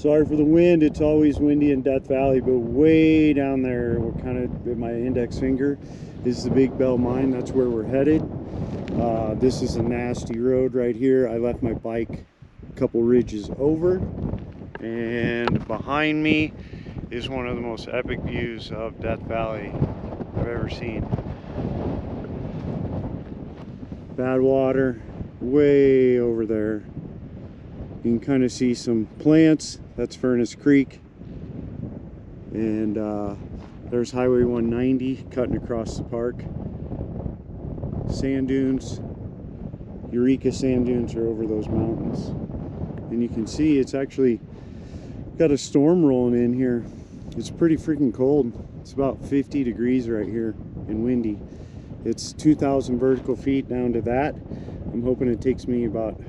Sorry for the wind. It's always windy in Death Valley, but way down there, we're kind of at my index finger, is the Big Bell Mine. That's where we're headed. This is a nasty road right here. I left my bike a couple ridges over, and behind me is one of the most epic views of Death Valley I've ever seen. Bad water way over there. You can kind of see some plants. That's Furnace Creek. And there's Highway 190 cutting across the park. Sand dunes, Eureka sand dunes are over those mountains. And you can see it's actually got a storm rolling in here. It's pretty freaking cold. It's about 50 degrees right here and windy. It's 2,000 vertical feet down to that. I'm hoping it takes me about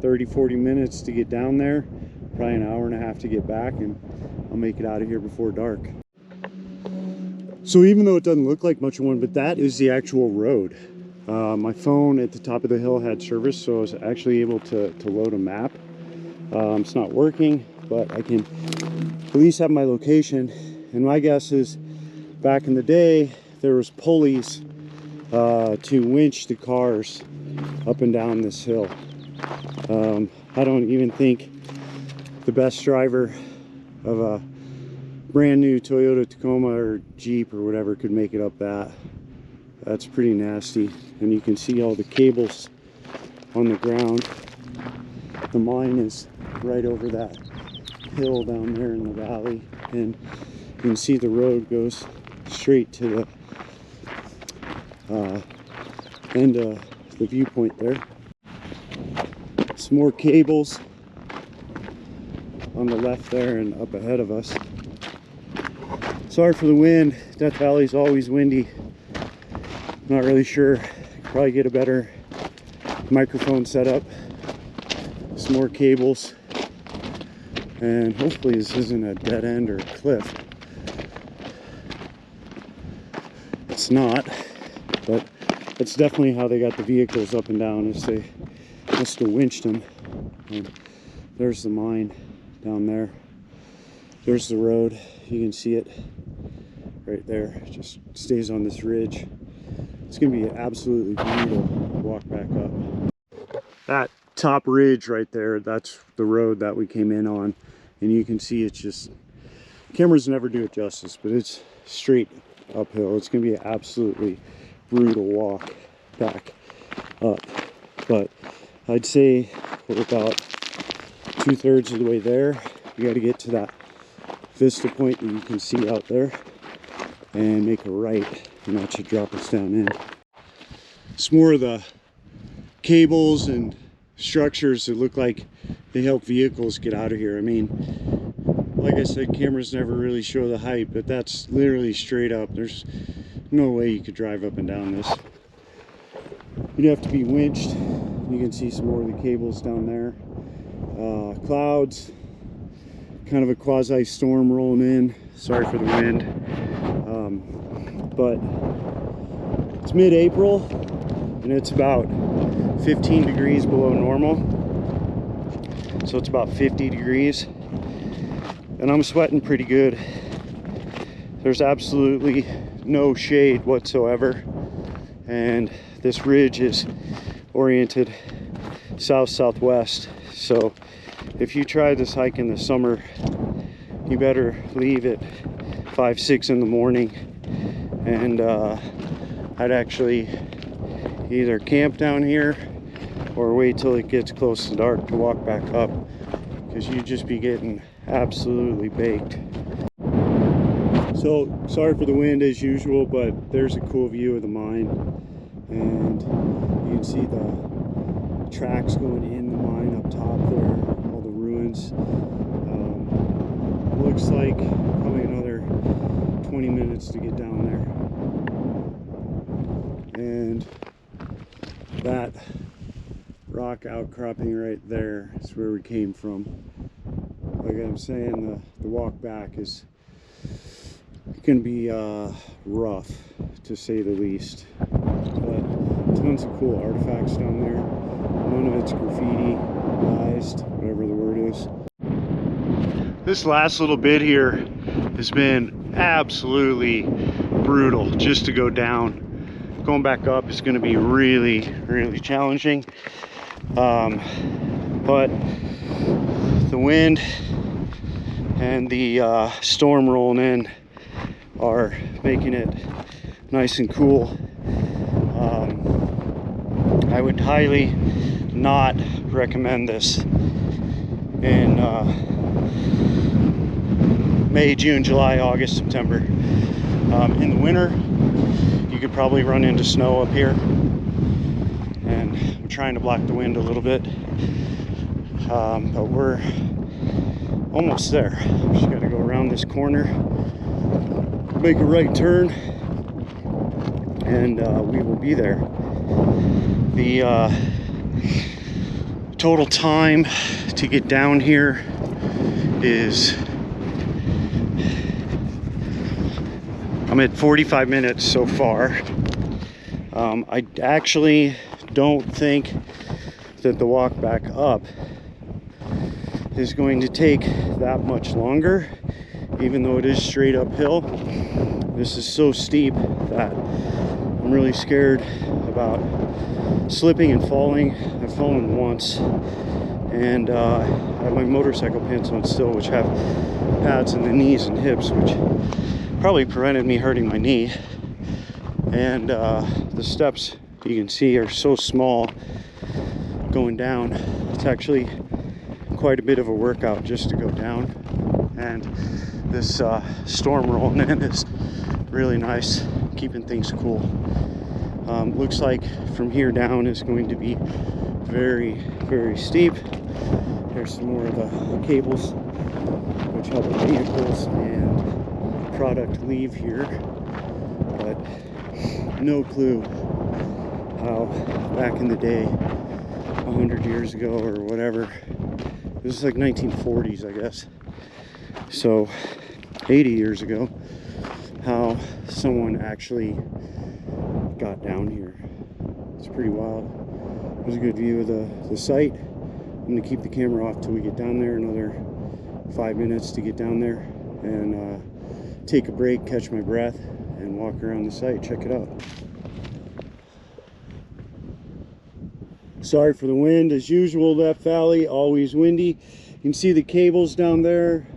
30-40 minutes to get down there, probably an hour and a half to get back, and I'll make it out of here before dark. So even though it doesn't look like much of one, but that is the actual road. My phone at the top of the hill had service, so I was actually able to load a map. It's not working, but I can at least have my location. And my guess is back in the day there was pulleys to winch the cars up and down this hill. I don't even think the best driver of a brand new Toyota Tacoma or Jeep or whatever could make it up that. That's pretty nasty. And you can see all the cables on the ground. The mine is right over that hill down there in the valley, and you can see the road goes straight to the end of the viewpoint there. Some more cables on the left there and up ahead of us. Sorry for the wind. Death Valley is always windy. Not really sure. Probably get a better microphone setup. Some more cables. And hopefully this isn't a dead end or a cliff. It's not, but that's definitely how they got the vehicles up and down, is they must have winched them. And there's the mine down there. There's the road. You can see it right there. It just stays on this ridge. It's gonna be absolutely brutal to walk back up. That top ridge right there, that's the road that we came in on. And you can see it's just, cameras never do it justice, but it's straight uphill. It's gonna be an absolutely brutal walk back up. But I'd say we're about 2/3 of the way there. You got to get to that vista point that you can see out there and make a right, and that should drop us down in. It's more of the cables and structures that look like they help vehicles get out of here. I mean, like I said, cameras never really show the height, but that's literally straight up. There's no way you could drive up and down this. You'd have to be winched. You can see some more of the cables down there. Clouds, kind of a quasi storm rolling in. Sorry for the wind. But it's mid-April and it's about 15 degrees below normal. So it's about 50 degrees. And I'm sweating pretty good. There's absolutely no shade whatsoever. And this ridge is oriented south-southwest. So if you try this hike in the summer, you better leave at 5-6 in the morning. And I'd actually either camp down here or wait till it gets close to dark to walk back up, because you'd just be getting absolutely baked. So sorry for the wind as usual, but there's a cool view of the mine, and you can see the tracks going in the mine up top there, all the ruins. Looks like probably another 20 minutes to get down there. And that rock outcropping right there is where we came from. Like I'm saying, the walk back is going to be rough, to say the least. But tons of cool artifacts down there. None of it's graffitiized, whatever the word is. This last little bit here has been absolutely brutal just to go down. Going back up is going to be really challenging. But the wind and the storm rolling in are making it nice and cool. I would highly not recommend this in May, June, July, August, September. In the winter, you could probably run into snow up here, and I'm trying to block the wind a little bit, but we're almost there. Just got to go around this corner, make a right turn, and we will be there. The total time to get down here is, I'm at 45 minutes so far. I actually don't think that the walk back up is going to take that much longer, even though it is straight uphill. This is so steep that I'm really scared about slipping and falling. I've fallen once, and I have my motorcycle pants on still, which have pads in the knees and hips, which probably prevented me hurting my knee. And the steps, you can see, are so small going down. It's actually quite a bit of a workout just to go down, and this storm rolling in is really nice, keeping things cool. Looks like from here down is going to be very steep. There's some more of the cables which help the vehicles and product leave here, but no clue how back in the day, 100 years ago or whatever, this is like 1940s, I guess, so 80 years ago, how someone actually got down here. It's pretty wild. There's a good view of the site. I'm going to keep the camera off till we get down there, another 5 minutes to get down there, and take a break, catch my breath, and walk around the site, check it out. Sorry for the wind, as usual. That valley, always windy. You can see the cables down there,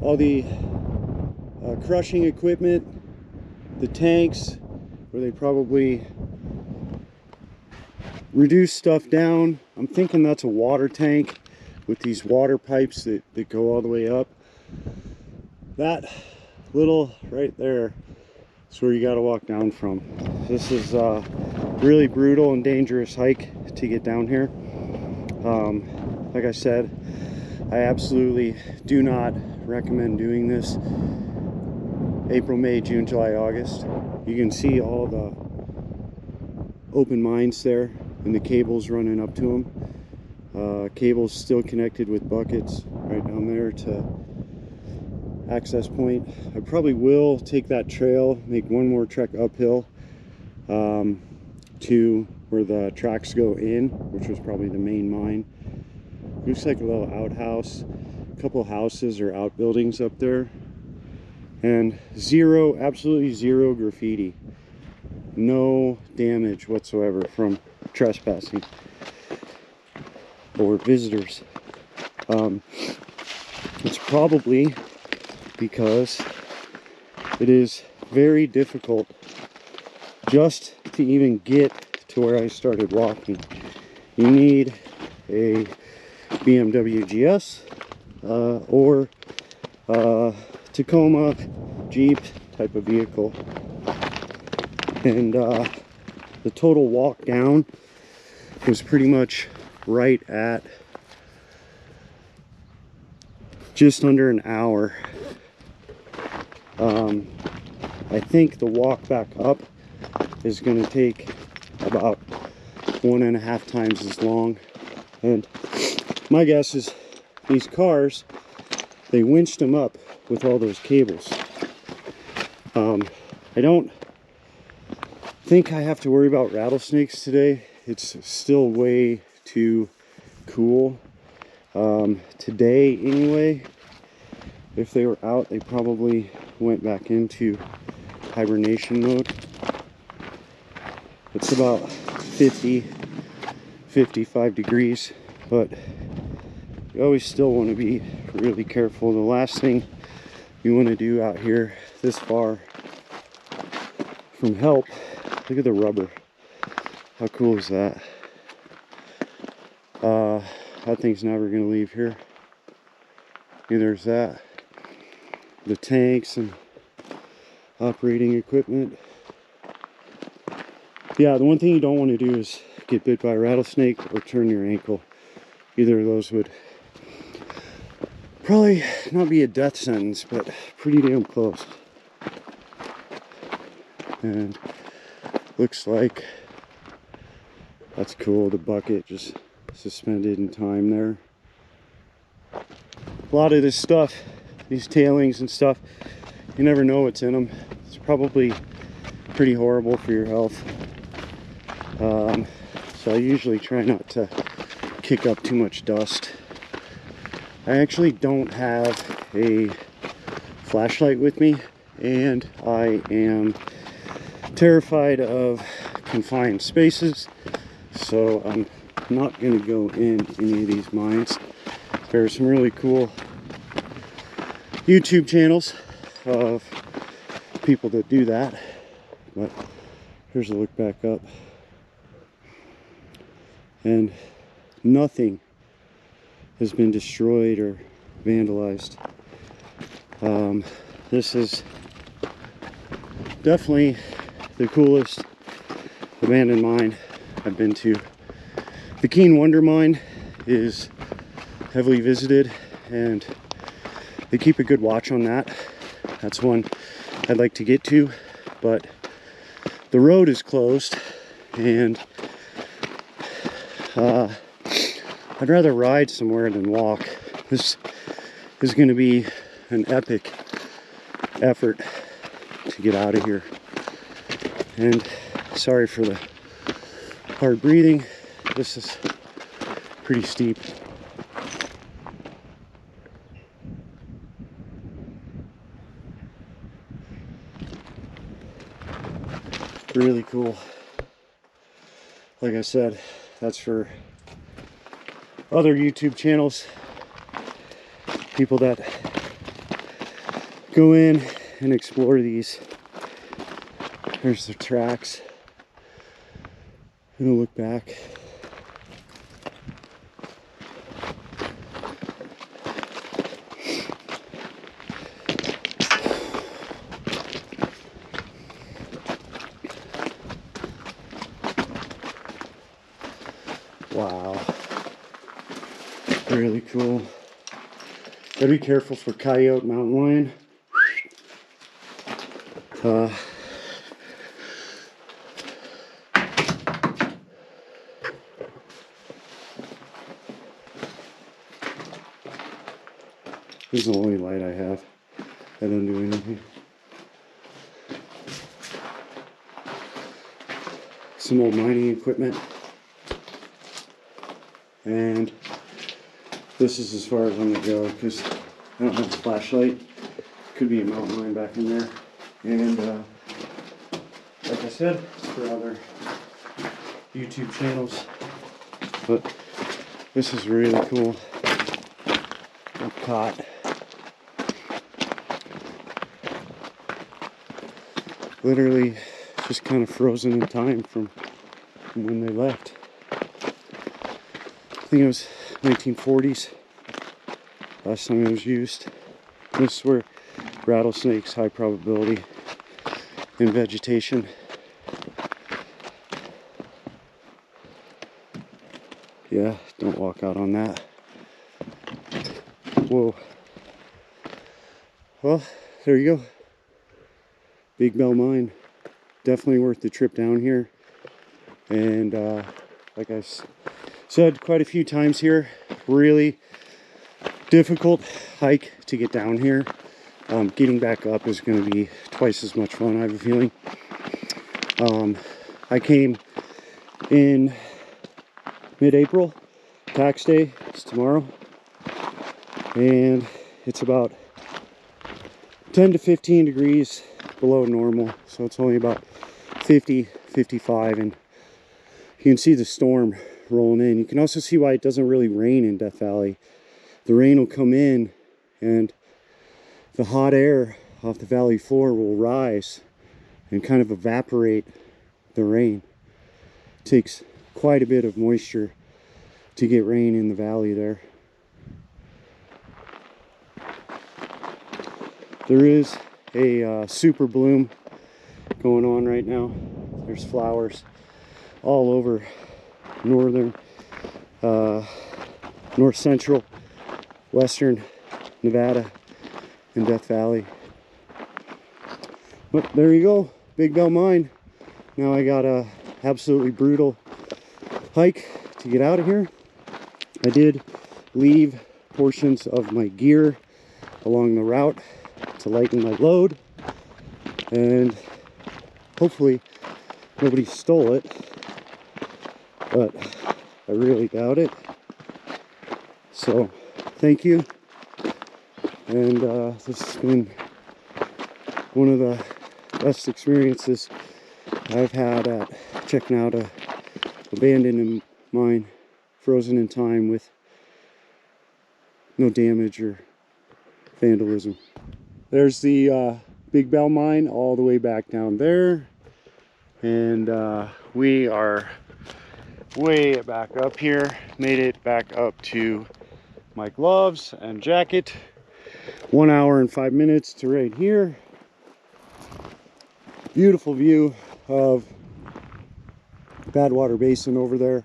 all the crushing equipment, the tanks where they probably reduce stuff down. I'm thinking that's a water tank with these water pipes that go all the way up. That little right there is where you got to walk down from. This is really brutal and dangerous hike to get down here. Like I said, I absolutely do not recommend doing this April, May, June, July, August. You can see all the open mines there and the cables running up to them. Cables still connected with buckets right down there to access point. I probably will take that trail, make one more trek uphill to where the tracks go in, which was probably the main mine. Looks like a little outhouse, a couple houses or outbuildings up there, and absolutely zero graffiti, no damage whatsoever from trespassing or visitors. It's probably because it is very difficult just to even get to where I started walking. You need a BMW GS or Tacoma, Jeep type of vehicle, and the total walk down was pretty much right at just under an hour. I think the walk back up is going to take about 1.5 times as long, and my guess is these cars, they winched them up with all those cables. I don't think I have to worry about rattlesnakes today. It's still way too cool today anyway, If they were out, they probably went back into hibernation mode. It's about 55 degrees, but you always still want to be really careful. The last thing you want to do out here this far from help, look at the rubber. How cool is that? That thing's never going to leave here. Neither is that. The tanks and operating equipment. Yeah, the one thing you don't want to do is get bit by a rattlesnake or turn your ankle. Either of those would probably not be a death sentence, but pretty damn close. And looks like that's cool. The bucket just suspended in time there. A lot of this stuff, these tailings and stuff, you never know what's in them. It's probably pretty horrible for your health. So I usually try not to kick up too much dust. I actually don't have a flashlight with me, and I am terrified of confined spaces, so I'm not going to go in any of these mines. There are some really cool YouTube channels of people that do that, but here's a look back up, and nothing has been destroyed or vandalized. This is definitely the coolest abandoned mine I've been to. The Keen Wonder mine is heavily visited, and they keep a good watch on that. That's one I'd like to get to, but the road is closed, and I'd rather ride somewhere than walk. This is going to be an epic effort to get out of here. And sorry for the hard breathing. This is pretty steep. Really cool. Like I said, that's for other YouTube channels, people that go in and explore these. There's the tracks. I'm gonna look back. Wow. Really cool. Gotta be careful for coyote, mountain lion. This is the only light I have. I don't do anything. Some old mining equipment. And this is as far as I'm gonna go because I don't have a flashlight. Could be a mountain lion back in there. And like I said, it's for other YouTube channels. But this is really cool. I'm caught. Literally just kind of frozen in time from when they left. I think it was 1940s last time it was used. This is where rattlesnakes, high probability in vegetation. Yeah, don't walk out on that. Whoa. Well, there you go. Big Bell Mine. Definitely worth the trip down here. And like I said quite a few times here, really difficult hike to get down here. Getting back up is going to be twice as much fun, I have a feeling. I came in mid-April. Tax day is tomorrow. And it's about 10 to 15 degrees below normal, so it's only about 50, 55, and you can see the storm rolling in. You can also see why it doesn't really rain in Death Valley. The rain will come in and the hot air off the valley floor will rise and kind of evaporate the rain. It takes quite a bit of moisture to get rain in the valley there. There is a super bloom going on right now. There's flowers all over northern, north central, western Nevada and Death Valley. But there you go, Big Bell Mine. Now I got a absolutely brutal hike to get out of here. I did leave portions of my gear along the route to lighten my load, and hopefully nobody stole it, but I really doubt it. So thank you, and this has been one of the best experiences I've had at checking out a abandoned mine, frozen in time with no damage or vandalism. There's the Big Bell Mine all the way back down there, and we are way back up here. Made it back up to my gloves and jacket. 1 hour and 5 minutes to right here. Beautiful view of Badwater Basin over there.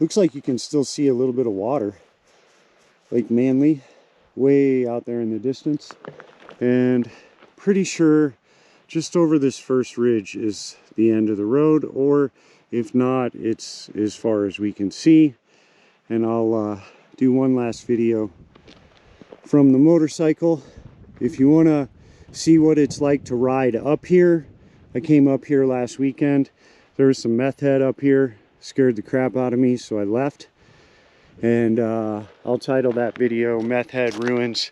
Looks like you can still see a little bit of water. Lake Manly way out there in the distance, and pretty sure just over this first ridge is the end of the road, or if not, it's as far as we can see. And I'll do one last video from the motorcycle. If you want to see what it's like to ride up here, I came up here last weekend. There was some meth head up here, scared the crap out of me, so I left. And I'll title that video Meth Head Ruins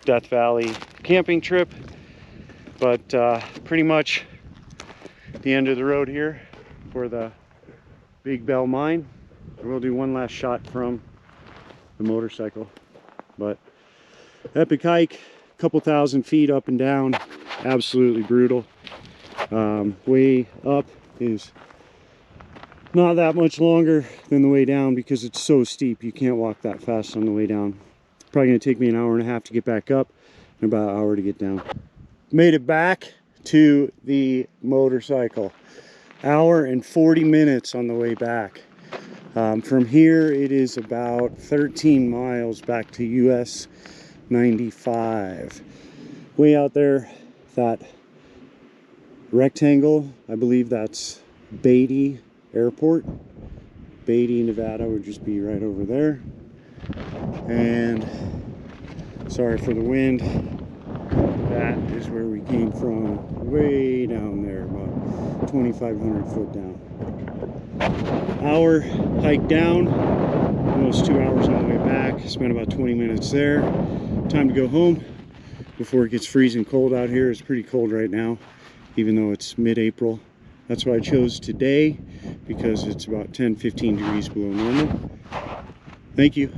Death Valley Camping Trip. But pretty much the end of the road here for the Big Bell Mine. We'll do one last shot from the motorcycle. But epic hike, a couple thousand feet up and down, absolutely brutal. Way up is not that much longer than the way down because it's so steep. You can't walk that fast on the way down. Probably gonna take me an hour and a half to get back up and about an hour to get down. Made it back to the motorcycle. Hour and 40 minutes on the way back. From here it is about 13 miles back to US 95. Way out there, that rectangle, I believe that's Beatty Airport. Beatty, Nevada would just be right over there. And sorry for the wind. That is where we came from, way down there, about 2,500 foot down. Hour hike down, almost 2 hours on the way back. Spent about 20 minutes there. Time to go home before it gets freezing cold out here. It's pretty cold right now, even though it's mid-April. That's why I chose today, because it's about 10-15 degrees below normal. Thank you.